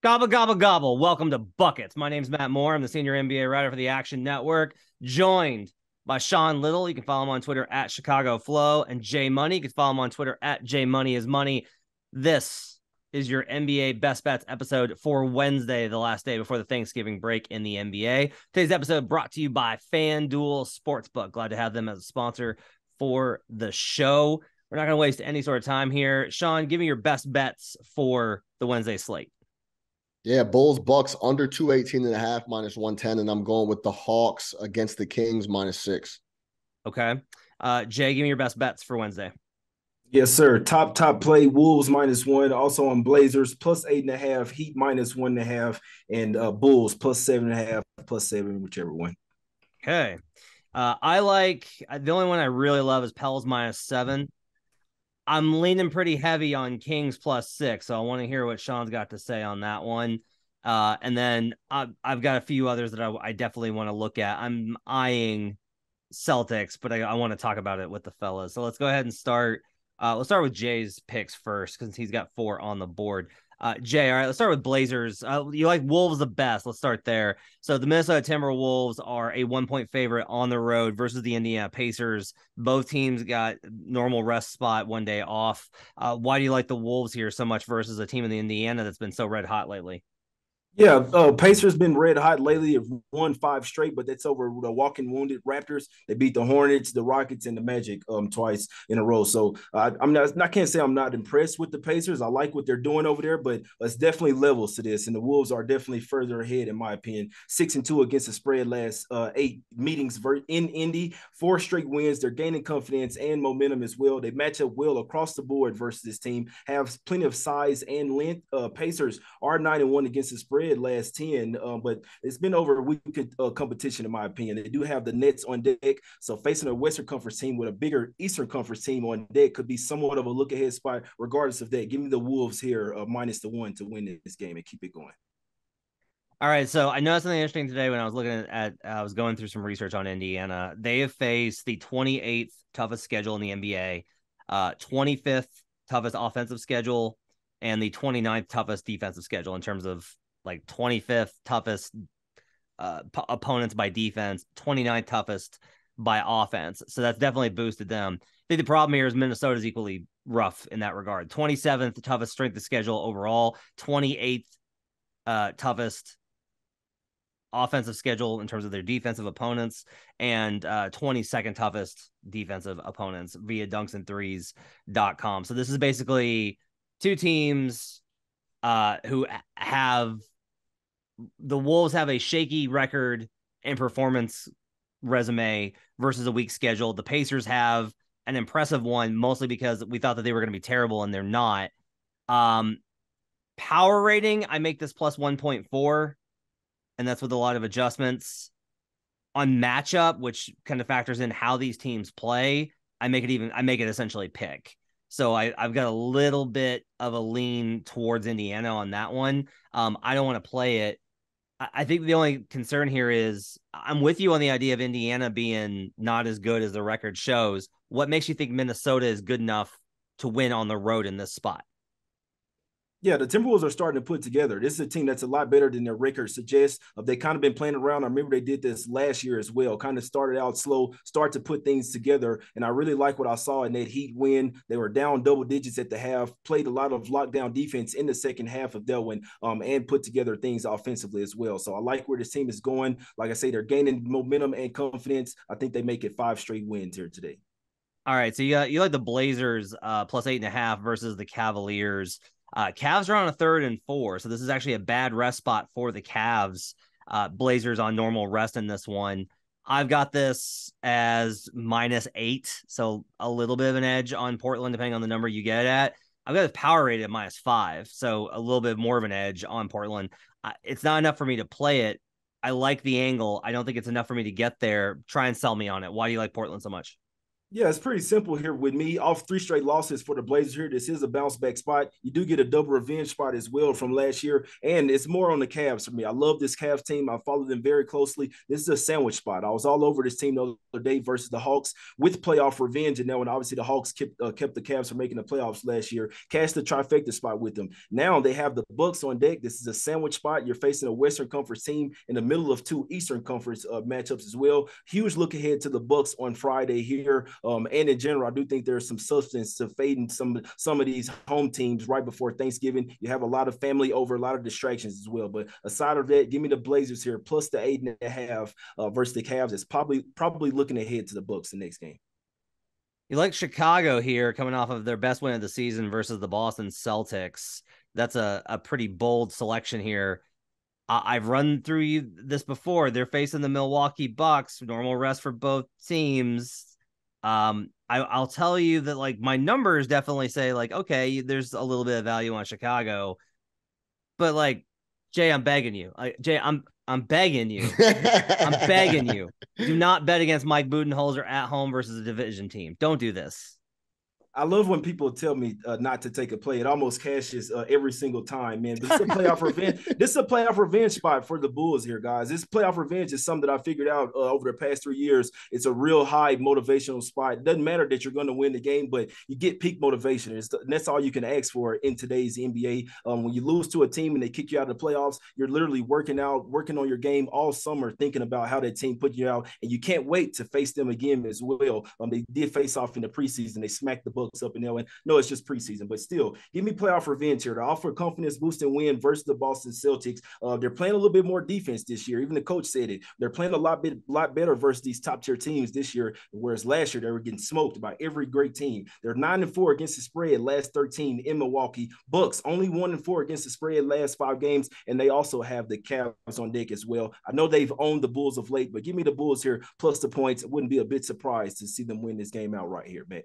Gobble, gobble, gobble. Welcome to Buckets. My name's Matt Moore. I'm the senior NBA writer for the Action Network, joined by Sean Little. You can follow him on Twitter at Chicago Flow, and Jay Money. You can follow him on Twitter at Jay Money is Money. This is your NBA Best Bets episode for Wednesday, the last day before the Thanksgiving break in the NBA. Today's episode brought to you by FanDuel Sportsbook. Glad to have them as a sponsor for the show. We're not going to waste any sort of time here. Sean, give me your best bets for the Wednesday slate. Yeah, Bulls Bucks under 218.5 minus 110, and I'm going with the Hawks against the Kings -6. Okay. Jay, give me your best bets for Wednesday. Yes, sir. Top play Wolves -1. Also on Blazers +8.5, Heat -1.5, and Bulls +7.5, +7, whichever one. Okay. I like the only one I really love is Pels -7. I'm leaning pretty heavy on Kings +6, so I want to hear what Sean's got to say on that one. And then I've got a few others that I definitely want to look at. I'm eyeing Celtics, but I want to talk about it with the fellas. So let's go ahead and start. Let's start with Jay's picks first because he's got 4 on the board. Jay, all right, let's start with Blazers. You like Wolves the best. Let's start there. So the Minnesota Timberwolves are a 1-point favorite on the road versus the Indiana Pacers. Both teams got normal rest spot, 1 day off. Why do you like the Wolves here so much versus a team in the Indiana that's been so red hot lately? Yeah, Pacers been red hot lately. Have won 5 straight, but that's over the walking wounded Raptors. They beat the Hornets, the Rockets, and the Magic twice in a row. So I can't say I'm not impressed with the Pacers. I like what they're doing over there, but it's definitely levels to this, and the Wolves are definitely further ahead in my opinion. 6-2 against the spread last 8 meetings in Indy, 4 straight wins. They're gaining confidence and momentum as well. They match up well across the board versus this team. Have plenty of size and length. Pacers are 9-1 against the spread last 10, but it's been over a week competition in my opinion. They do have the Nets on deck, so facing a Western Conference team with a bigger Eastern Conference team on deck could be somewhat of a look ahead spot. Regardless of that, give me the Wolves here -1 to win this game and keep it going. All right, so I noticed something interesting today when I was looking at I was going through some research on Indiana. They have faced the 28th toughest schedule in the NBA, 25th toughest offensive schedule, and the 29th toughest defensive schedule in terms of like 25th toughest opponents by defense, 29th toughest by offense. So that's definitely boosted them. I think the problem here is Minnesota's equally rough in that regard. 27th toughest strength of schedule overall, 28th toughest offensive schedule in terms of their defensive opponents, and 22nd toughest defensive opponents via dunksandthrees.com. So this is basically 2 teams who have the Wolves have a shaky record and performance resume versus a weak schedule. The Pacers have an impressive one, mostly because we thought that they were going to be terrible and they're not. Power rating, I make this plus 1.4, and that's with a lot of adjustments. On matchup, which kind of factors in how these teams play, I make it essentially pick. So I've got a little bit of a lean towards Indiana on that one. I don't want to play it. I think the only concern here is I'm with you on the idea of Indiana being not as good as the record shows. What makes you think Minnesota is good enough to win on the road in this spot? Yeah, the Timberwolves are starting to put together. This is a team that's a lot better than their record suggests. They've kind of been playing around. I remember they did this last year as well. Kind of started out slow, start to put things together. And I really like what I saw in that Heat win. They were down double digits at the half, played a lot of lockdown defense in the second half of that one, and put together things offensively as well. So I like where this team is going. Like I say, they're gaining momentum and confidence. I think they make it 5 straight wins here today. All right, so you like the Blazers plus 8.5 versus the Cavaliers. Cavs are on a 3rd and 4, so this is actually a bad rest spot for the Cavs. Blazers on normal rest in this one. I've got this as -8, so a little bit of an edge on Portland, depending on the number you get at. I've got a power rated at -5, so a little bit more of an edge on Portland. It's not enough for me to play it. I like the angle. I don't think it's enough for me to get there. Try and sell me on it. Why do you like Portland so much? Yeah, it's pretty simple here with me. Off 3 straight losses for the Blazers here. This is a bounce back spot. You do get a double revenge spot as well from last year. And it's more on the Cavs for me. I love this Cavs team. I follow them very closely. This is a sandwich spot. I was all over this team the other day versus the Hawks with playoff revenge. And now, when obviously the Hawks kept the Cavs from making the playoffs last year, cashed the trifecta spot with them. Now they have the Bucks on deck. This is a sandwich spot. You're facing a Western Conference team in the middle of 2 Eastern Conference matchups as well. Huge look ahead to the Bucks on Friday here. And in general, I do think there's some substance to fading some of these home teams right before Thanksgiving. You have a lot of family over, a lot of distractions as well. But aside of that, give me the Blazers here plus the 8.5 versus the Cavs. It's probably looking ahead to the Bucks the next game. You like Chicago here coming off of their best win of the season versus the Boston Celtics. That's a pretty bold selection here. I've run through you this before. They're facing the Milwaukee Bucks, normal rest for both teams. I'll tell you that like my numbers definitely say like, okay, there's a little bit of value on Chicago, but like Jay, I'm begging you, Jay, I'm begging you, I'm begging you, do not bet against Mike Budenholzer at home versus a division team. Don't do this. I love when people tell me not to take a play. It almost cashes every single time, man. But this is a playoff revenge. This is a playoff revenge spot for the Bulls here, guys. This playoff revenge is something that I figured out over the past 3 years. It's a real high motivational spot. It doesn't matter that you're going to win the game, but you get peak motivation. That's all you can ask for in today's NBA. When you lose to a team and they kick you out of the playoffs, you're literally working on your game all summer, thinking about how that team put you out, and you can't wait to face them again as well. They did face off in the preseason. They smacked the Bucks up in there. And no, it's just preseason, but still, give me playoff revenge here. To offer confidence boosting win versus the Boston Celtics. They're playing a little bit more defense this year. Even the coach said it. They're playing a lot better versus these top tier teams this year, whereas last year they were getting smoked by every great team. They're 9-4 against the spread last 13 in Milwaukee. Bucks only 1-4 against the spread last 5 games, and they also have the Cavs on deck as well. I know they've owned the Bulls of late, but give me the Bulls here plus the points. It wouldn't be a bit surprised to see them win this game out right here, man.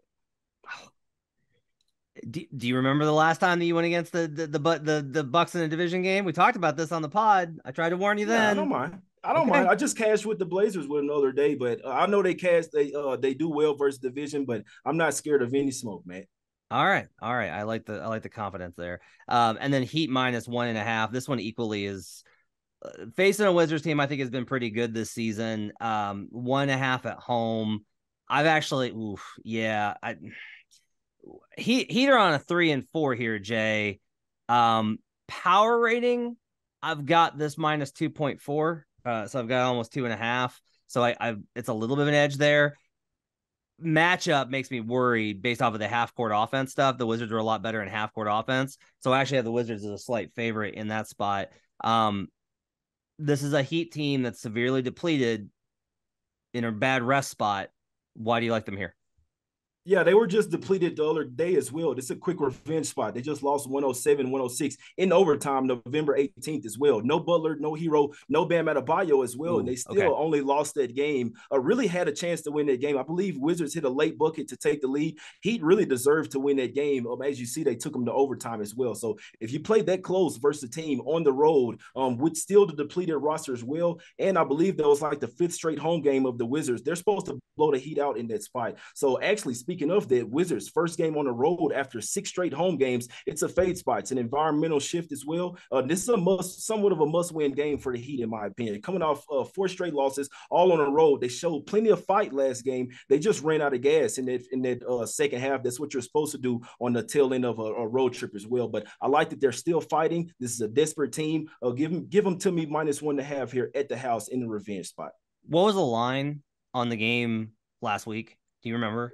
Do you remember the last time that you went against the Bucks in a division game? We talked about this on the pod. I tried to warn you then. I don't mind. I don't mind. I just cashed with the Blazers with another day, but I know they do well versus division, but I'm not scared of any smoke, man. All right. I like the confidence there. And then Heat minus 1.5. This one equally is facing a Wizards team I think has been pretty good this season. 1.5 at home. I've actually, Heat are on a 3-4 here, Jay. Power rating, I've got this minus 2.4. So I've got almost 2.5. So it's a little bit of an edge there. Matchup makes me worried based off of the half court offense stuff. The Wizards are a lot better in half court offense. So I actually have the Wizards as a slight favorite in that spot. This is a Heat team that's severely depleted in a bad rest spot. Why do you like them here? Yeah, they were just depleted the other day as well. This is a quick revenge spot. They just lost 107-106 in overtime November 18th as well. No Butler, no Hero, no Bam Adebayo as well. And they still only lost that game. Really had a chance to win that game. I believe Wizards hit a late bucket to take the lead. Heat really deserved to win that game. As you see, they took them to overtime as well. So if you play that close versus a team on the road with still the depleted roster as well, and I believe that was like the 5th straight home game of the Wizards, they're supposed to blow the Heat out in that spot. So actually, speaking of that, Wizards first game on the road after 6 straight home games. It's a fade spot. It's an environmental shift as well. This is somewhat of a must-win game for the Heat, in my opinion. Coming off 4 straight losses, all on the road. They showed plenty of fight last game. They just ran out of gas in that second half. That's what you're supposed to do on the tail end of a road trip as well. But I like that they're still fighting. This is a desperate team. Give them to me minus 1.5 here at the house in the revenge spot. What was the line on the game last week? Do you remember?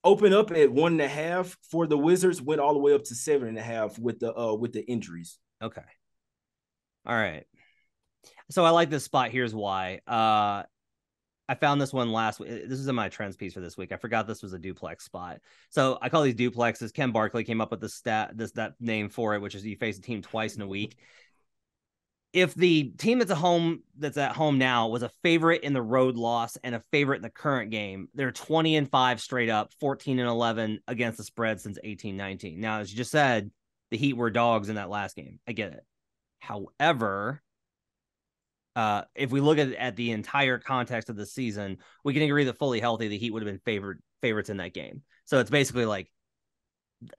Open up at 1.5 for the Wizards, went all the way up to 7.5 with the injuries. Okay. All right. So I like this spot. Here's why. I found this one last week. This is in my trends piece for this week. I forgot this was a duplex spot. So I call these duplexes. Ken Barkley came up with that name for it, which is you face a team twice in a week. If the team that's at home now was a favorite in the road loss and a favorite in the current game, they're 20-5 straight up, 14-11 against the spread since 18-19. Now, as you just said, the Heat were dogs in that last game. I get it. However, if we look at the entire context of the season, we can agree that fully healthy, the Heat would have been favorites in that game. So it's basically like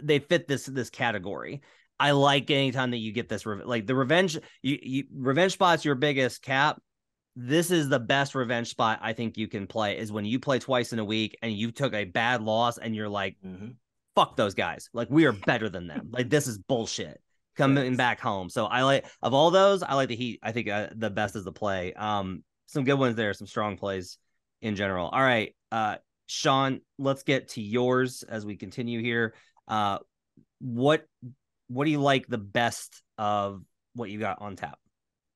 they fit this category. I like anytime that you get this like the revenge revenge spot's your biggest cap. This is the best revenge spot I think you can play is when you play twice in a week and you took a bad loss and you're like, fuck those guys. Like we are better than them. Like this is bullshit coming back home. So I like of all those, I like the Heat. I think the best is the play. Some good ones there, some strong plays in general. All right, Sean, let's get to yours as we continue here. What do you like the best of what you got on tap?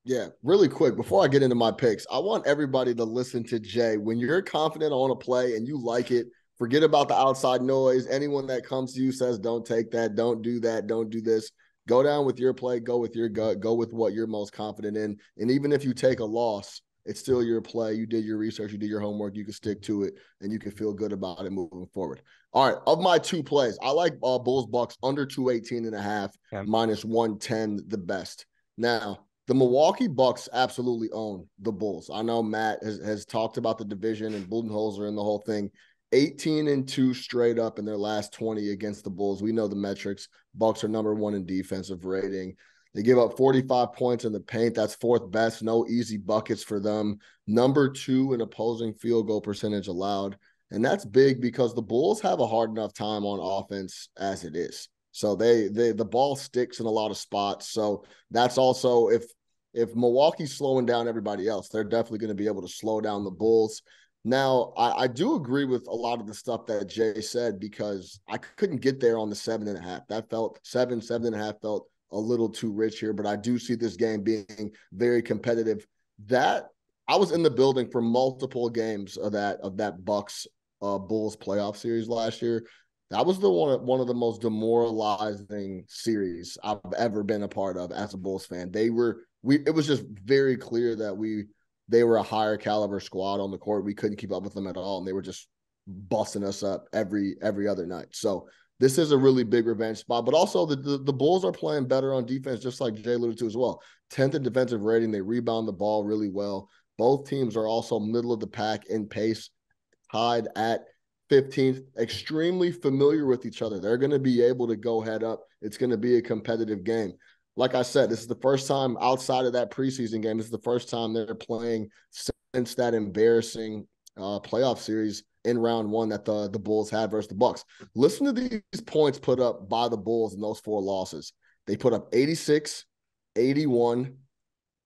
Yeah, really quick, before I get into my picks, I want everybody to listen to Jay. When you're confident on a play and you like it, forget about the outside noise. Anyone that comes to you says, don't take that, don't do that, don't do this. Go down with your play, go with your gut, go with what you're most confident in. And even if you take a loss, it's still your play. You did your research, you did your homework, you can stick to it, and you can feel good about it moving forward. All right, of my two plays, I like Bulls Bucks under 218.5, minus 110 the best. Now, the Milwaukee Bucks absolutely own the Bulls. I know Matt has talked about the division and Budenholzer and the whole thing. 18-2 straight up in their last 20 against the Bulls. We know the metrics. Bucks are number one in defensive rating. They give up 45 points in the paint. That's fourth best. No easy buckets for them. Number 2 in opposing field goal percentage allowed. And that's big because the Bulls have a hard enough time on offense as it is. So the ball sticks in a lot of spots. So that's also if Milwaukee's slowing down everybody else, they're definitely going to be able to slow down the Bulls. Now, I do agree with a lot of the stuff that Jay said because I couldn't get there on the 7.5. That felt 7.5 felt a little too rich here, but I do see this game being very competitive. That I was in the building for multiple games of that Bucks Bulls playoff series last year. That was one of the most demoralizing series I've ever been a part of as a Bulls fan. It was just very clear that they were a higher caliber squad on the court. We couldn't keep up with them at all, and they were just busting us up every other night. So this is a really big revenge spot, but also the Bulls are playing better on defense, just like Jay alluded to as well. 10th in defensive rating. They rebound the ball really well. Both teams are also middle of the pack in pace, tied at 15th, extremely familiar with each other. They're going to be able to go head up. It's going to be a competitive game. Like I said, this is the first time outside of that preseason game. This is the first time they're playing since that embarrassing playoff series in round 1 that the Bulls had versus the Bucks. Listen to these points put up by the Bulls in those 4 losses. They put up 86, 81,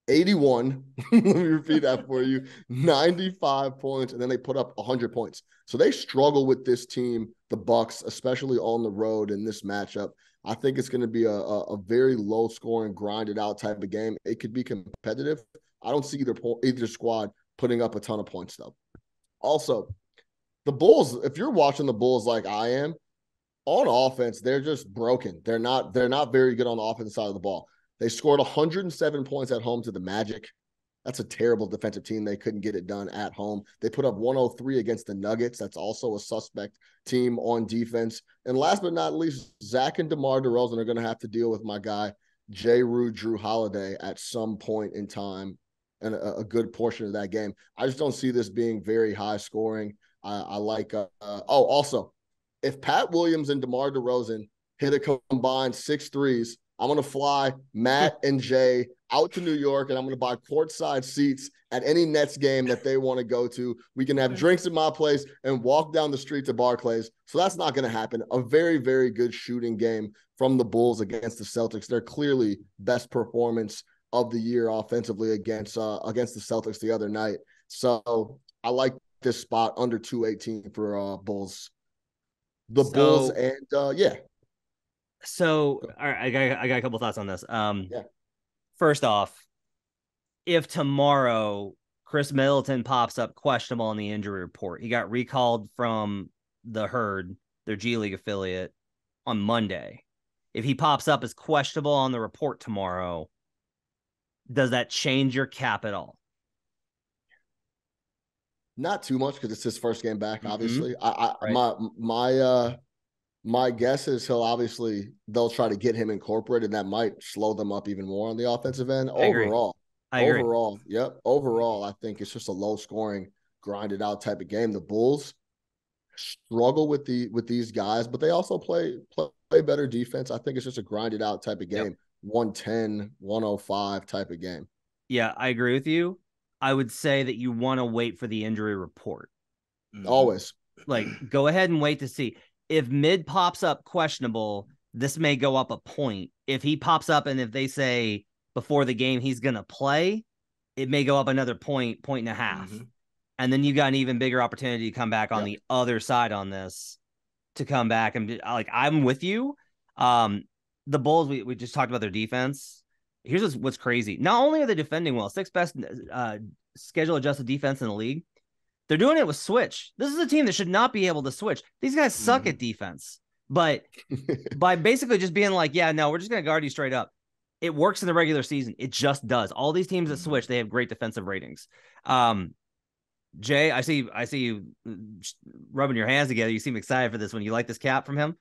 81. Let me repeat that for you. 95 points, and then they put up 100 points. So they struggle with this team, the Bucks, especially on the road in this matchup. I think it's going to be a very low-scoring, grinded-out type of game. It could be competitive. I don't see either squad putting up a ton of points, though. Also, the Bulls, if you're watching the Bulls like I am, on offense, they're just broken. They're not very good on the offensive side of the ball. They scored 107 points at home to the Magic. That's a terrible defensive team. They couldn't get it done at home. They put up 103 against the Nuggets. That's also a suspect team on defense. And last but not least, Zach and DeMar DeRozan are going to have to deal with my guy, J. Drew Holiday, at some point in time and a good portion of that game. I just don't see this being very high scoring. I like also, if Pat Williams and DeMar DeRozan hit a combined 6 threes, I'm going to fly Matt and Jay out to New York, and I'm going to buy courtside seats at any Nets game that they want to go to. We can have drinks at my place and walk down the street to Barclays. So that's not going to happen. A very, very good shooting game from the Bulls against the Celtics. They're clearly best performance of the year offensively against the Celtics the other night. So I like this spot under 218 for Bulls. Bulls and yeah. So all right, I got a couple thoughts on this. Yeah. First off, if tomorrow Chris Middleton pops up questionable on the injury report, he got recalled from the Herd, their G League affiliate, on Monday. If he pops up as questionable on the report tomorrow, does that change your cap at all? Not too much because it's his first game back, obviously. Right. My guess is they'll try to get him incorporated. That might slow them up even more on the offensive end overall. I agree. Overall, yep. Overall, I think it's just a low scoring, grinded out type of game. The Bulls struggle with these guys, but they also play better defense. I think it's just a grinded out type of Yep. game. 110, 105 type of game. Yeah, I agree with you. I would say that you want to wait for the injury report. Always. Like, go ahead and wait to see. If mid pops up questionable, this may go up a point. If he pops up and if they say before the game he's going to play, it may go up another point and a half. And then you got an even bigger opportunity to come back on the other side on this, to come back and be, like, I'm with you. The Bulls, we just talked about their defense. Here's what's crazy. Not only are they defending well, sixth best schedule adjusted defense in the league, they're doing it with switch. This is a team that should not be able to switch. These guys suck at defense. But by basically just being like, yeah, no, we're just going to guard you straight up, it works in the regular season. It just does. All these teams that switch, they have great defensive ratings. Jay, I see you rubbing your hands together. You seem excited for this one. You like this cap from him?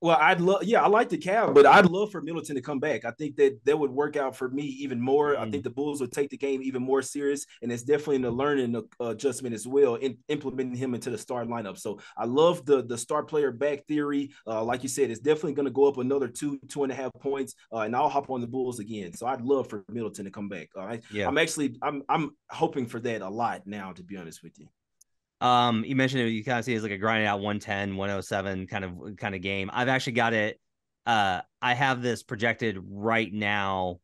Well, I like the Cavs, but I'd love for Middleton to come back. I think that would work out for me even more. I think the Bulls would take the game even more serious, and it's definitely a learning adjustment as well in implementing him into the start lineup. So I love the star player back theory. Like you said, it's definitely going to go up another 2.5 points, and I'll hop on the Bulls again. So I'd love for Middleton to come back. I'm hoping for that a lot now, to be honest with you. You mentioned it, you kind of see it as like a grinding out 110, 107 kind of game. I've actually got it. I have this projected right now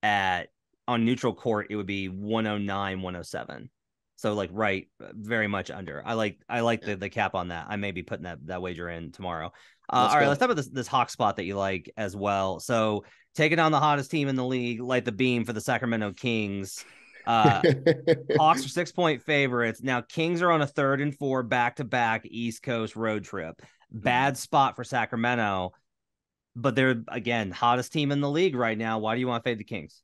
on neutral court. It would be 109, 107. So like right, very much under. I like the cap on that. I may be putting that wager in tomorrow. All right, let's talk about this Hawk spot that you like as well. So taking on the hottest team in the league, light the beam for the Sacramento Kings. Hawks are 6-point favorites. Now Kings are on a 3rd and 4 back-to-back East Coast road trip. Bad spot for Sacramento, but they're, again, hottest team in the league right now. Why do you want to fade the Kings?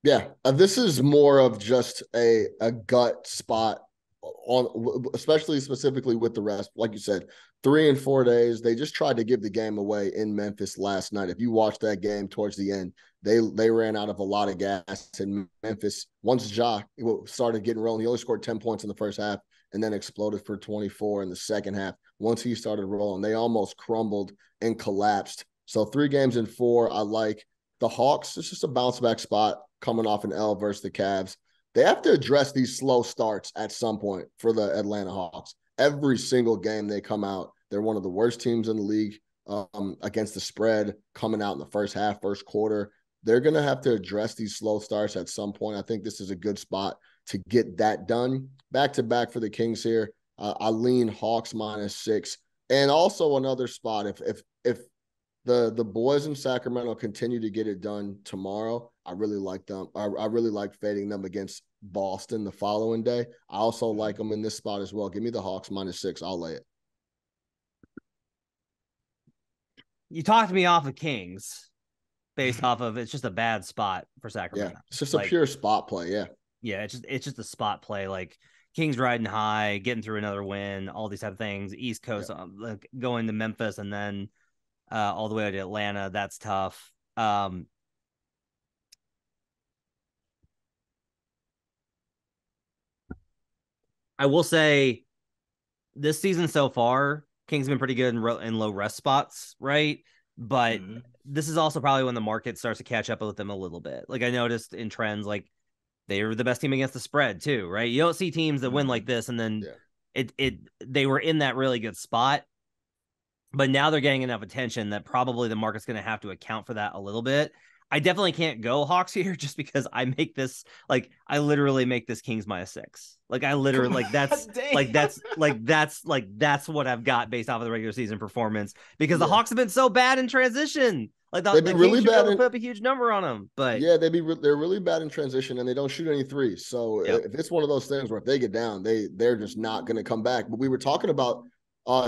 Yeah, this is more of just a gut spot on, especially specifically with the rest. Like you said, 3 and 4 days. They just tried to give the game away in Memphis last night. If you watched that game towards the end, they ran out of a lot of gas in Memphis. Once Ja started getting rolling, he only scored 10 points in the first half and then exploded for 24 in the second half. Once he started rolling, they almost crumbled and collapsed. So 3 games in 4, I like. The Hawks, it's just a bounce back spot coming off an L versus the Cavs. They have to address these slow starts at some point for the Atlanta Hawks. Every single game they come out, they're one of the worst teams in the league against the spread, coming out in the first half, first quarter. They're going to have to address these slow starts at some point. I think this is a good spot to get that done. Back-to-back for the Kings here. I lean Hawks -6. And also another spot, if the boys in Sacramento continue to get it done tomorrow, I really like them. I really like fading them against Boston the following day. I also like them in this spot as well. Give me the Hawks -6. I'll lay it. You talked me off of Kings based off of it's just a bad spot for Sacramento. Yeah, it's just a pure spot play. Yeah, it's just a spot play. Like Kings riding high, getting through another win, all these type of things. East Coast like going to Memphis and then all the way to Atlanta. That's tough. I will say this season so far, Kings have been pretty good in low rest spots, right? But this is also probably when the market starts to catch up with them a little bit. Like I noticed in trends, like they were the best team against the spread too, right? You don't see teams that win like this and then they were in that really good spot. But now they're getting enough attention that probably the market's going to have to account for that a little bit. I definitely can't go Hawks here just because I make this I literally make this Kings -6. Like I literally that's what I've got based off of the regular season performance because the Hawks have been so bad in transition. Like the Kings really bad to put up a huge number on them. But yeah, they're really bad in transition and they don't shoot any threes. So if it's one of those things where if they get down, they're just not going to come back. But we were talking about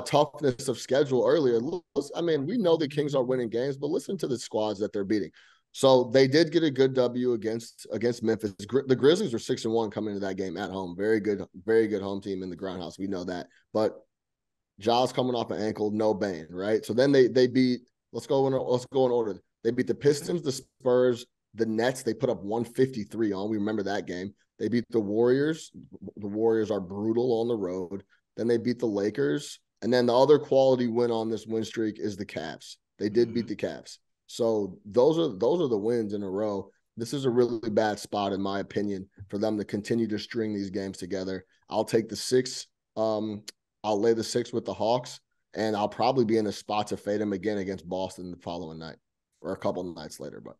toughness of schedule earlier. I mean, we know the Kings are winning games, but listen to the squads that they're beating. So they did get a good W against Memphis. The Grizzlies were 6-1 coming into that game at home. Very good home team in the Groundhouse. We know that. But Ja's coming off an ankle, no Bane, right? So then they beat. Let's go in order. They beat the Pistons, the Spurs, the Nets, they put up 153 on. We remember that game. They beat the Warriors. The Warriors are brutal on the road. Then they beat the Lakers. And then the other quality win on this win streak is the Cavs. They did beat the Cavs. So those are the wins in a row. This is a really bad spot, in my opinion, for them to continue to string these games together. I'll take the 6. I'll lay the 6 with the Hawks, and I'll probably be in a spot to fade them again against Boston the following night or a couple of nights later. But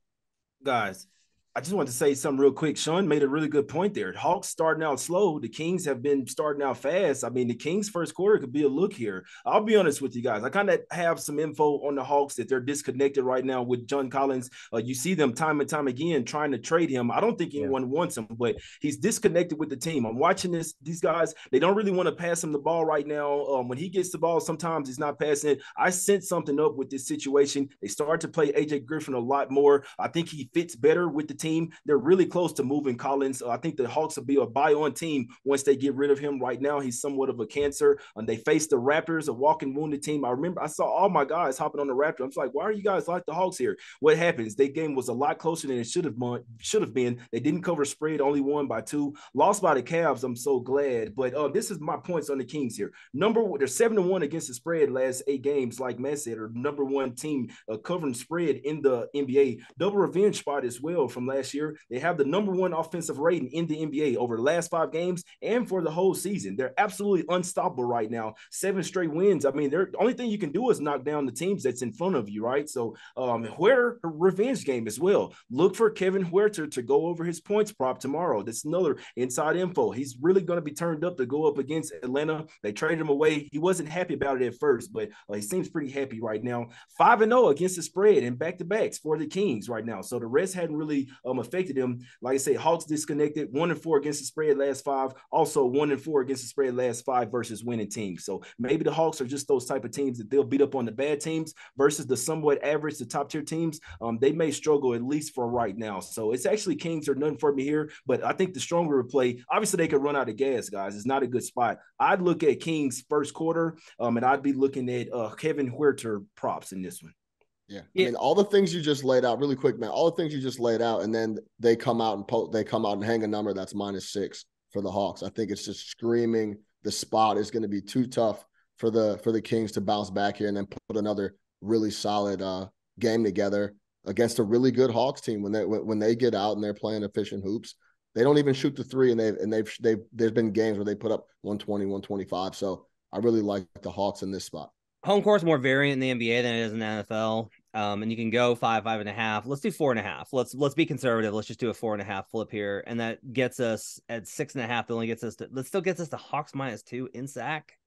guys, I just want to say something real quick. Sean made a really good point there. Hawks starting out slow. The Kings have been starting out fast. I mean, the Kings' first quarter could be a look here. I'll be honest with you guys. I kind of have some info on the Hawks that they're disconnected right now with John Collins. You see them time and time again trying to trade him. I don't think anyone wants him, but he's disconnected with the team. I'm watching these guys. They don't really want to pass him the ball right now. When he gets the ball, sometimes he's not passing it. I sense something up with this situation. They start to play AJ Griffin a lot more. I think he fits better with the team. They're really close to moving Collins. I think the Hawks will be a buy-on team once they get rid of him. Right now, he's somewhat of a cancer. And they face the Raptors, a walking wounded team. I remember I saw all my guys hopping on the Raptors. I'm like, why are you guys like the Hawks here? What happens? Their game was a lot closer than it should have been. They didn't cover spread, only won by 2. Lost by the Cavs. I'm so glad. But this is my points on the Kings here. They're 7-1 against the spread last 8 games, like Matt said, or number 1 team covering spread in the NBA. Double revenge spot as well from last year. They have the number 1 offensive rating in the NBA over the last 5 games and for the whole season. They're absolutely unstoppable right now. 7 straight wins. I mean, the only thing you can do is knock down the teams that's in front of you, right? So, Huerter, revenge game as well. Look for Kevin Huerter to go over his points prop tomorrow. That's another inside info. He's really going to be turned up to go up against Atlanta. They traded him away. He wasn't happy about it at first, but he seems pretty happy right now. 5-0 against the spread and back-to-backs for the Kings right now. So the rest hadn't really affected him. Like I say, Hawks disconnected, 1-4 against the spread last 5. Also 1-4 against the spread last 5 versus winning teams. So maybe the Hawks are just those type of teams that they'll beat up on the bad teams versus the somewhat average, the top tier teams. They may struggle at least for right now. So it's actually Kings are nothing for me here, but I think the stronger play, obviously they could run out of gas, guys. It's not a good spot. I'd look at Kings first quarter, and I'd be looking at Kevin Huerter props in this one. Yeah. I mean, all the things you just laid out really quick, man, all the things you just laid out, and then they come out and hang a number that's -6 for the Hawks. I think it's just screaming the spot is going to be too tough for the Kings to bounce back here and then put another really solid game together against a really good Hawks team when they get out and they're playing efficient hoops. They don't even shoot the 3, and there's been games where they put up 120, 125. So I really like the Hawks in this spot. Home court's more variant in the NBA than it is in the NFL. And you can go 5, 5.5. Let's do 4.5. Let's be conservative. Let's just do a 4.5 flip here. And that gets us at 6.5. That only gets us that still gets us to Hawks -2 in sack.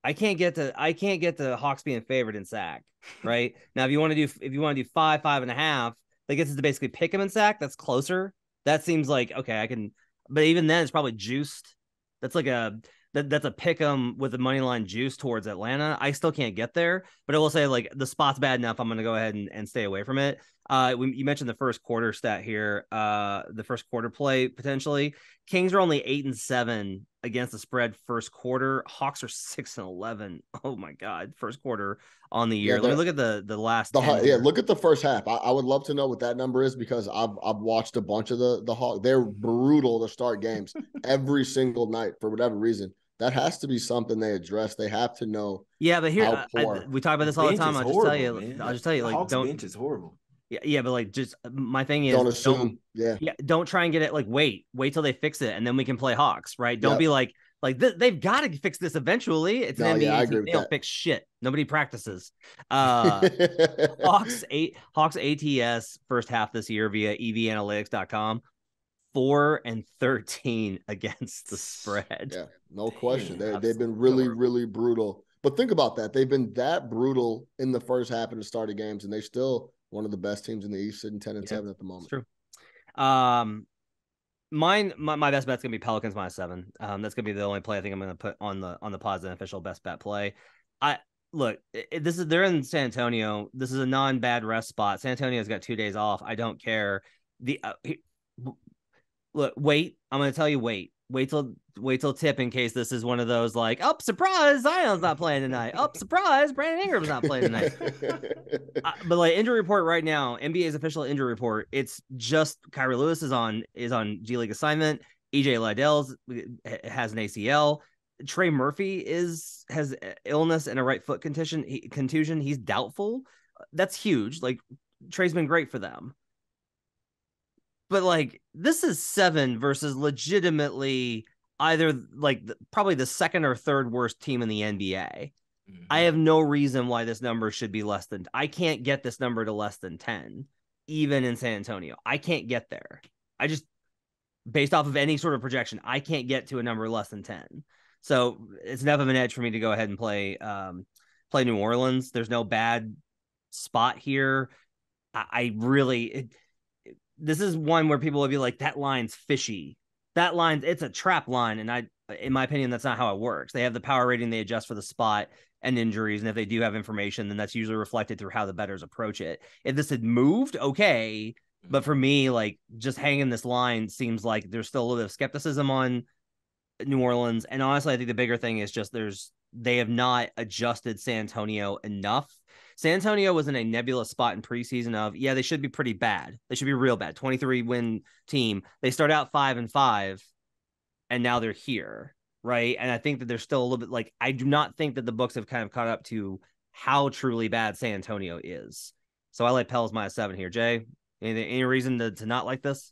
I can't get to Hawks being favored in sack. Right. Now, if you want to do 5, 5.5, that gets us to basically pick him in sack. That's closer. That seems like, okay, I can, but even then it's probably juiced. That's like that's a pick 'em with the money line juice towards Atlanta. I still can't get there, but I will say, like, the spot's bad enough. I'm going to go ahead and stay away from it. You mentioned the first quarter stat here, the first quarter play potentially. Kings are only 8-7 against the spread first quarter. Hawks are 6-11. Oh my God, first quarter on the year. Let me look at the last. Look at the first half. I would love to know what that number is because I've watched a bunch of the Hawks. They're brutal to start games every single night for whatever reason. That has to be something they address. They have to know. Yeah, but here we talk about this all the time. I'll just tell you, like, Hawks bench is horrible. Yeah, but like, just my thing is, don't assume. Don't try and get it. Like, wait till they fix it, and then we can play Hawks, right? Don't be like they've got to fix this eventually. It's an NBA team. They don't fix shit. Nobody practices. Hawks ATS first half this year via evanalytics.com. 4-13 against the spread. Yeah, no question. They've been really, really brutal. But think about that. They've been that brutal in the first half and the start of games, and they're still one of the best teams in the East, sitting 10-7 at the moment. It's true. My best bet's gonna be Pelicans -7. That's gonna be the only play I think I'm gonna put on the positive official best bet play. They're in San Antonio. This is a non-bad rest spot. San Antonio's got 2 days off. I don't care. I'm going to tell you, wait. wait till tip in case this is one of those like, oh, surprise, Zion's not playing tonight. Oh, surprise, Brandon Ingram's not playing tonight. But like injury report right now, NBA's official injury report, it's just Kyrie Lewis is on G League assignment. EJ Liddell's has an ACL. Trey Murphy has illness and a right foot contusion. He's doubtful. That's huge. Like Trey's been great for them. But like this is 7 versus legitimately either like probably the second or third worst team in the NBA. Mm-hmm. I have no reason why this number should be less than. I can't get this number to less than 10, even in San Antonio. I can't get there. I just, based off of any sort of projection, I can't get to a number less than 10. So it's enough of an edge for me to go ahead and play New Orleans. There's no bad spot here. I really. This is one where people would be like, that line's fishy. That line, it's a trap line. And in my opinion, that's not how it works. They have the power rating, they adjust for the spot and injuries. And if they do have information, then that's usually reflected through how the bettors approach it. If this had moved, okay. But for me, like just hanging this line seems like there's still a little bit of skepticism on New Orleans. And honestly, I think the bigger thing is just they have not adjusted San Antonio enough. San Antonio was in a nebulous spot in preseason of, they should be pretty bad. They should be real bad. 23-win team. They start out 5-5, and now they're here, right? And I think that they're still a little bit like, I do not think that the books have kind of caught up to how truly bad San Antonio is. So I like Pels -7 here. Jay, any reason to not like this?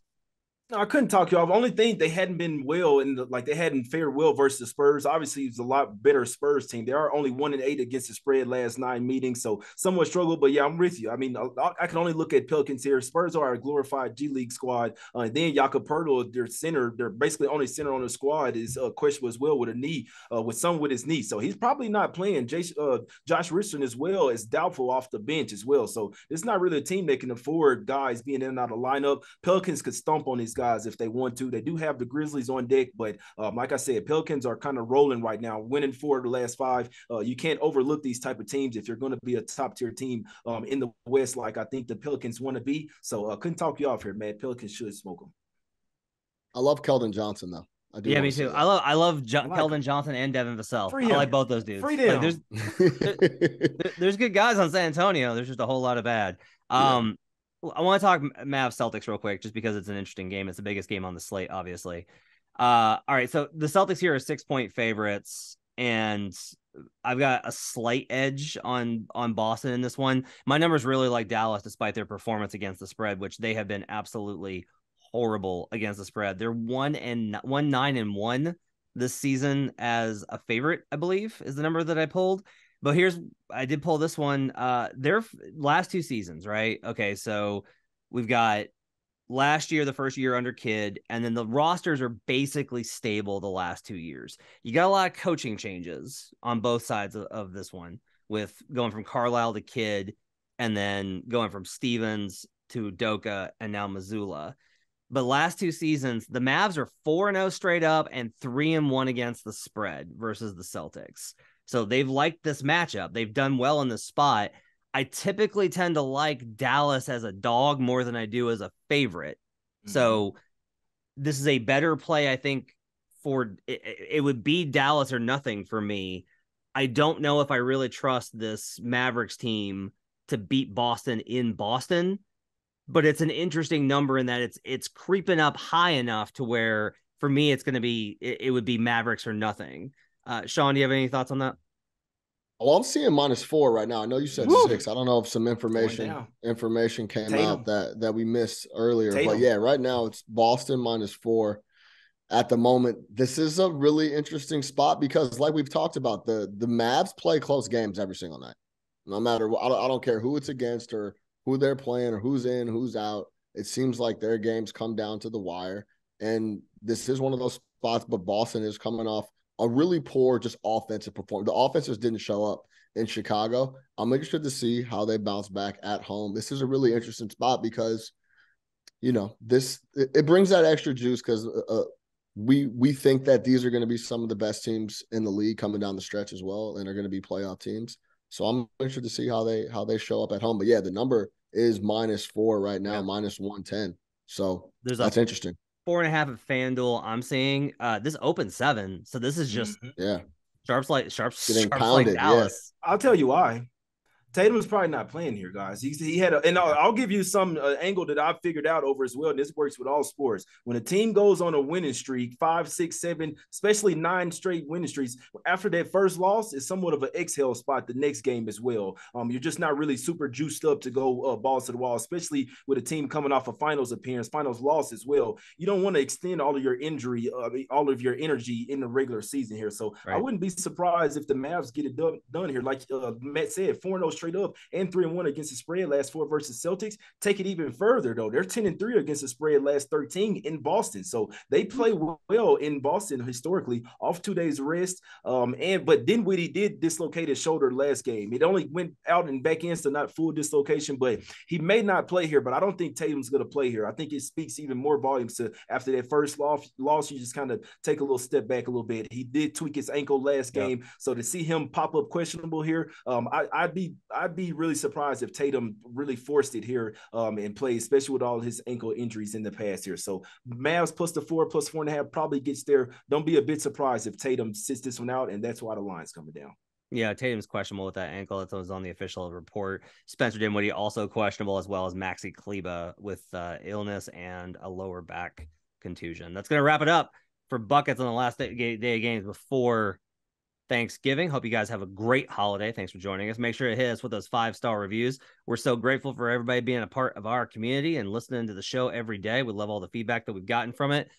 No, I couldn't talk you off. Only thing, they hadn't been well they hadn't fared well versus the Spurs. Obviously, it's a lot better Spurs team. They are only 1-8 against the spread last 9 meetings, so somewhat struggled. But yeah, I'm with you. I mean, I can only look at Pelicans here. Spurs are a glorified G League squad. And then Jakob Poeltl, their center, they're basically only center on the squad is questionable as well with a knee, with his knee. So he's probably not playing. Josh Richardson as well is doubtful off the bench as well. So it's not really a team that can afford guys being in and out of lineup. Pelicans could stomp on these guys if they want to. They do have the Grizzlies on deck, but like I said, Pelicans are kind of rolling right now, winning 4 of the last 5. You can't overlook these type of teams if you're going to be a top tier team in the West, like I think the Pelicans want to be. So couldn't talk you off here, man. Pelicans should smoke them. I love Keldon Johnson though. I do. Yeah, me too. I love Keldon Johnson and Devin Vassell. I like both those dudes. Free them. Like, there's good guys on San Antonio. There's just a whole lot of bad. I want to talk Mavs Celtics real quick, just because it's an interesting game. It's the biggest game on the slate, obviously. All right, so the Celtics here are 6-point favorites, and I've got a slight edge on Boston in this one. My numbers really like Dallas, despite their performance against the spread, which they have been absolutely horrible against the spread. They're 1-9-1 this season as a favorite, I believe, is the number that I pulled. But I did pull this one. Their last 2 seasons, right? Okay, so we've got last year, the first year under Kidd, and then the rosters are basically stable the last 2 years. You got a lot of coaching changes on both sides of this one, with going from Carlisle to Kidd, and then going from Stevens to Udoka, and now Mazzulla. But last 2 seasons, the Mavs are 4-0 straight up and 3-1 against the spread versus the Celtics. So they've liked this matchup. They've done well in this spot. I typically tend to like Dallas as a dog more than I do as a favorite. Mm-hmm. So this is a better play, I think, for it would be Dallas or nothing for me. I don't know if I really trust this Mavericks team to beat Boston in Boston, but it's an interesting number in that it's creeping up high enough to where for me it's going to be it would be Mavericks or nothing. Sean, do you have any thoughts on that? Well, I'm seeing -4 right now. I know you said 6. I don't know if some information came out that we missed earlier. But yeah, right now it's Boston -4 at the moment. This is a really interesting spot because, like we've talked about, the Mavs play close games every single night. No matter what, I don't care who it's against or who they're playing or who's in, who's out. It seems like their games come down to the wire. And this is one of those spots, but Boston is coming off a really poor just offensive performance. The offenses didn't show up in Chicago. I'm interested to see how they bounce back at home. This is a really interesting spot because, it brings that extra juice because we think that these are going to be some of the best teams in the league coming down the stretch as well, and are going to be playoff teams. So I'm interested to see how they show up at home. But yeah, the number is -4 right now, -110. So that's interesting. 4.5 at FanDuel. I'm seeing this open 7. So this is just sharps getting like pounded. Dallas. I'll tell you why. Tatum's probably not playing here, guys. He had and I'll give you some angle that I've figured out over as well. And this works with all sports. When a team goes on a winning streak, 5, 6, 7, especially 9 straight winning streaks, after that first loss, is somewhat of an exhale spot the next game as well. You're just not really super juiced up to go balls to the wall, especially with a team coming off a finals appearance, finals loss as well. You don't want to extend all of your all of your energy in the regular season here. So I wouldn't be surprised if the Mavs get it done here. Like Matt said, 4-0 straight up and 3-1 against the spread last 4 versus Celtics. Take it even further though. They're 10-3 against the spread last 13 in Boston. So they play well in Boston historically off 2 days rest. But Dinwiddie did dislocate his shoulder last game. It only went out and back in, so not full dislocation, but he may not play here. But I don't think Tatum's going to play here. I think it speaks even more volumes to after that first loss, you just kind of take a little step back a little bit. He did tweak his ankle last game. So to see him pop up questionable here, I'd be really surprised if Tatum really forced it here and played, especially with all his ankle injuries in the past here. So Mavs plus the 4, plus 4.5 probably gets there. Don't be a bit surprised if Tatum sits this one out, and that's why the line's coming down. Yeah, Tatum's questionable with that ankle. That was on the official report. Spencer Dinwiddie also questionable, as well as Maxi Kleber with illness and a lower back contusion. That's going to wrap it up for buckets on the last day of games before Thanksgiving. Hope you guys have a great holiday. Thanks for joining us. Make sure to hit us with those 5-star reviews. We're so grateful for everybody being a part of our community and listening to the show every day. We love all the feedback that we've gotten from it.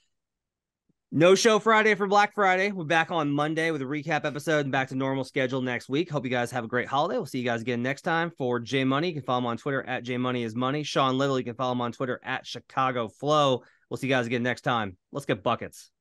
No show Friday for Black Friday. We're back on Monday with a recap episode and back to normal schedule next week. Hope you guys have a great holiday. We'll see you guys again next time. For J Money, you can follow him on Twitter at JMoneyIsMoney. Sean Little, you can follow him on Twitter at Chicago Flow. We'll see you guys again next time. Let's get buckets.